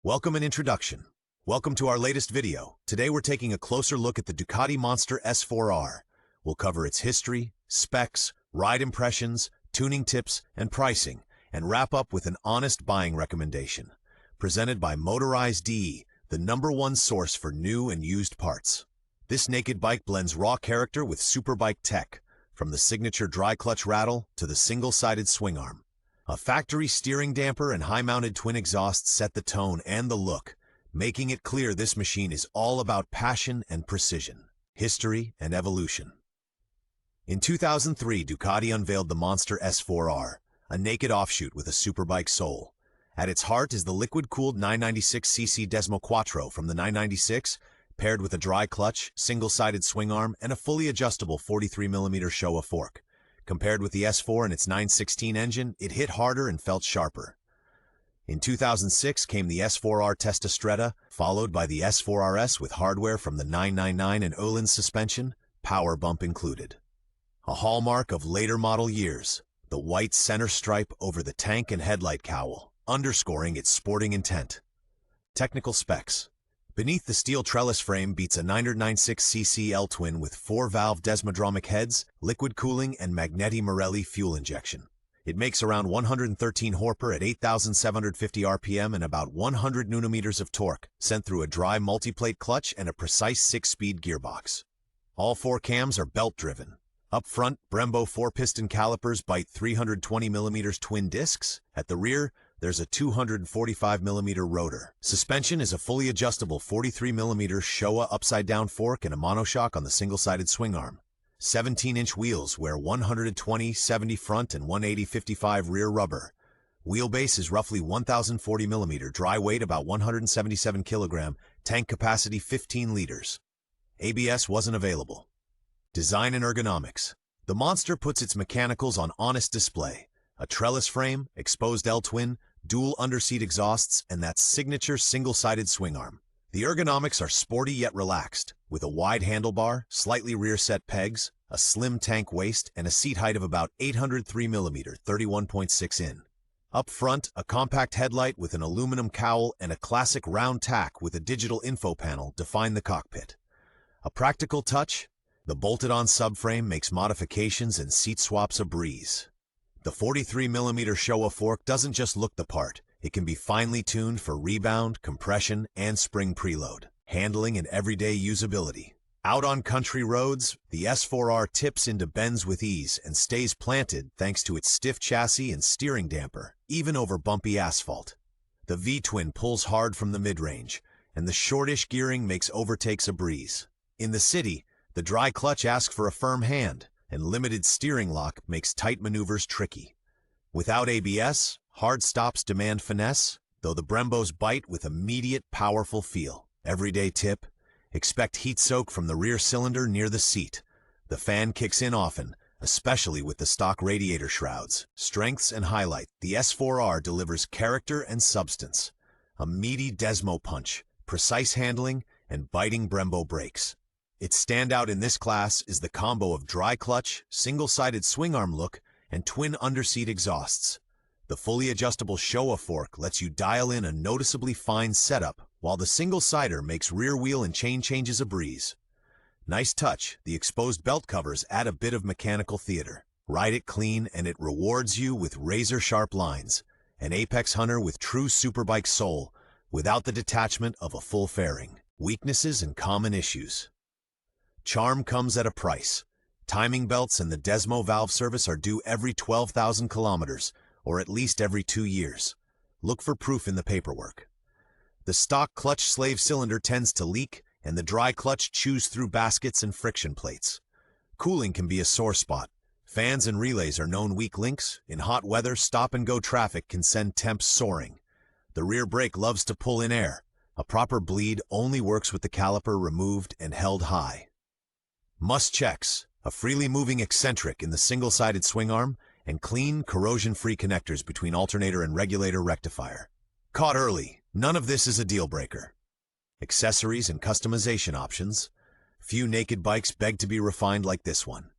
Welcome and introduction. Welcome to our latest video. Today we're taking a closer look at the Ducati Monster S4R. We'll cover its history, specs, ride impressions, tuning tips, and pricing, and wrap up with an honest buying recommendation. Presented by Motorize, the #1 source for new and used parts. This naked bike blends raw character with superbike tech, from the signature dry clutch rattle to the single-sided swing arm. A factory steering damper and high-mounted twin exhausts set the tone and the look, making it clear this machine is all about passion and precision, history and evolution. In 2003, Ducati unveiled the Monster S4R, a naked offshoot with a superbike soul. At its heart is the liquid-cooled 996cc Desmo Quattro from the 996, paired with a dry clutch, single-sided swing arm, and a fully adjustable 43mm Showa fork. Compared with the S4 and its 916 engine, it hit harder and felt sharper. In 2006 came the S4R Testastretta, followed by the S4RS with hardware from the 999 and Öhlins suspension, power bump included. A hallmark of later model years, the white center stripe over the tank and headlight cowl, underscoring its sporting intent. Technical specs. Beneath the steel trellis frame beats a 996cc L-twin with 4-valve desmodromic heads, liquid cooling, and Magneti Marelli fuel injection. It makes around 113 horsepower at 8,750 RPM and about 100 Nm of torque, sent through a dry multiplate clutch and a precise 6-speed gearbox. All 4 cams are belt-driven. Up front, Brembo 4-piston calipers bite 320mm twin discs. At the rear, there's a 245mm rotor. Suspension is a fully adjustable 43mm Showa upside-down fork and a monoshock on the single-sided swing arm. 17-inch wheels wear 120/70 front and 180/55 rear rubber. Wheelbase is roughly 1040mm, dry weight about 177 kg, tank capacity 15 liters. ABS wasn't available. Design and ergonomics. The Monster puts its mechanicals on honest display. A trellis frame, exposed L-twin, dual underseat exhausts, and that signature single-sided swing arm. The ergonomics are sporty yet relaxed, with a wide handlebar, slightly rear-set pegs, a slim tank waist, and a seat height of about 803mm, 31.6 in. Up front, a compact headlight with an aluminum cowl and a classic round tack with a digital info panel define the cockpit. A practical touch, the bolted-on subframe makes modifications and seat swaps a breeze. The 43mm Showa fork doesn't just look the part, it can be finely tuned for rebound, compression, and spring preload, handling and everyday usability. Out on country roads, the S4R tips into bends with ease and stays planted thanks to its stiff chassis and steering damper, even over bumpy asphalt. The V-twin pulls hard from the mid-range, and the shortish gearing makes overtakes a breeze. In the city, the dry clutch asks for a firm hand, and limited steering lock makes tight maneuvers tricky. Without ABS, hard stops demand finesse, though the Brembos bite with immediate, powerful feel. Everyday tip: expect heat soak from the rear cylinder near the seat. The fan kicks in often, especially with the stock radiator shrouds. Strengths and highlight: the S4R delivers character and substance. A meaty Desmo punch, precise handling, and biting Brembo brakes. Its standout in this class is the combo of dry clutch, single-sided swing arm look, and twin underseat exhausts. The fully adjustable Showa fork lets you dial in a noticeably fine setup, while the single-sider makes rear wheel and chain changes a breeze. Nice touch, the exposed belt covers add a bit of mechanical theater. Ride it clean and it rewards you with razor-sharp lines. An apex hunter with true superbike soul, without the detachment of a full fairing. Weaknesses and common issues. Charm comes at a price. Timing belts and the Desmo valve service are due every 12,000 kilometers, or at least every 2 years. Look for proof in the paperwork. The stock clutch slave cylinder tends to leak, and the dry clutch chews through baskets and friction plates. Cooling can be a sore spot. Fans and relays are known weak links. In hot weather, stop-and-go traffic can send temps soaring. The rear brake loves to pull in air. A proper bleed only works with the caliper removed and held high. Must checks: a freely moving eccentric in the single-sided swing arm, and clean, corrosion-free connectors between alternator and regulator rectifier. Caught early, none of this is a deal-breaker. Accessories and customization options. Few naked bikes beg to be refined like this one.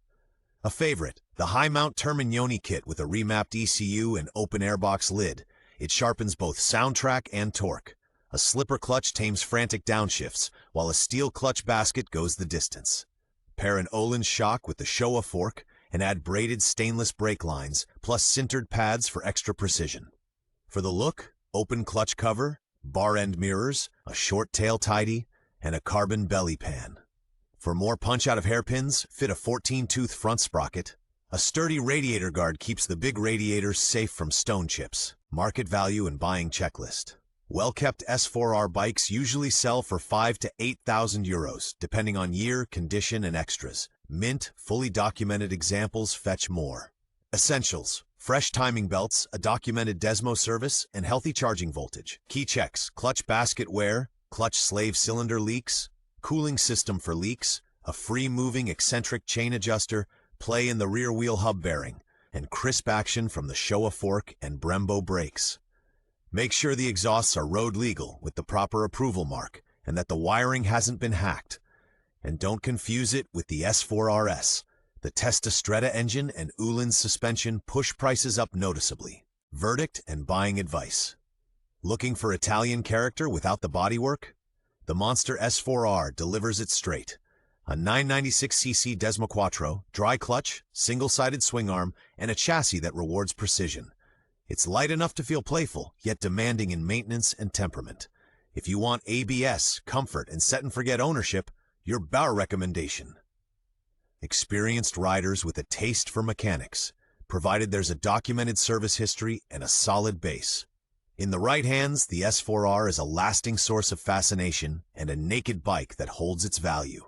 A favorite, the high-mount Terminioni kit with a remapped ECU and open airbox lid. It sharpens both soundtrack and torque. A slipper clutch tames frantic downshifts, while a steel clutch basket goes the distance. Pair an Öhlins shock with the Showa fork and add braided stainless brake lines, plus sintered pads for extra precision. For the look, open clutch cover, bar-end mirrors, a short tail tidy, and a carbon belly pan. For more punch out of hairpins, fit a 14-tooth front sprocket. A sturdy radiator guard keeps the big radiators safe from stone chips. Market value and buying checklist. Well-kept S4R bikes usually sell for 5,000 to 8,000 euros, depending on year, condition, and extras. Mint, fully documented examples fetch more. Essentials: fresh timing belts, a documented Desmo service, and healthy charging voltage. Key checks: clutch basket wear, clutch slave cylinder leaks, cooling system for leaks, a free-moving eccentric chain adjuster, play in the rear wheel hub bearing, and crisp action from the Showa fork and Brembo brakes. Make sure the exhausts are road legal with the proper approval mark and that the wiring hasn't been hacked. And don't confuse it with the S4RS. The Testastretta engine and Öhlins suspension push prices up noticeably. Verdict and buying advice. Looking for Italian character without the bodywork? The Monster S4R delivers it straight. A 996cc Desmo Quattro, dry clutch, single-sided swing arm, and a chassis that rewards precision. It's light enough to feel playful, yet demanding in maintenance and temperament. If you want ABS, comfort, and set-and-forget ownership, your Bauer recommendation. Experienced riders with a taste for mechanics, provided there's a documented service history and a solid base. In the right hands, the S4R is a lasting source of fascination and a naked bike that holds its value.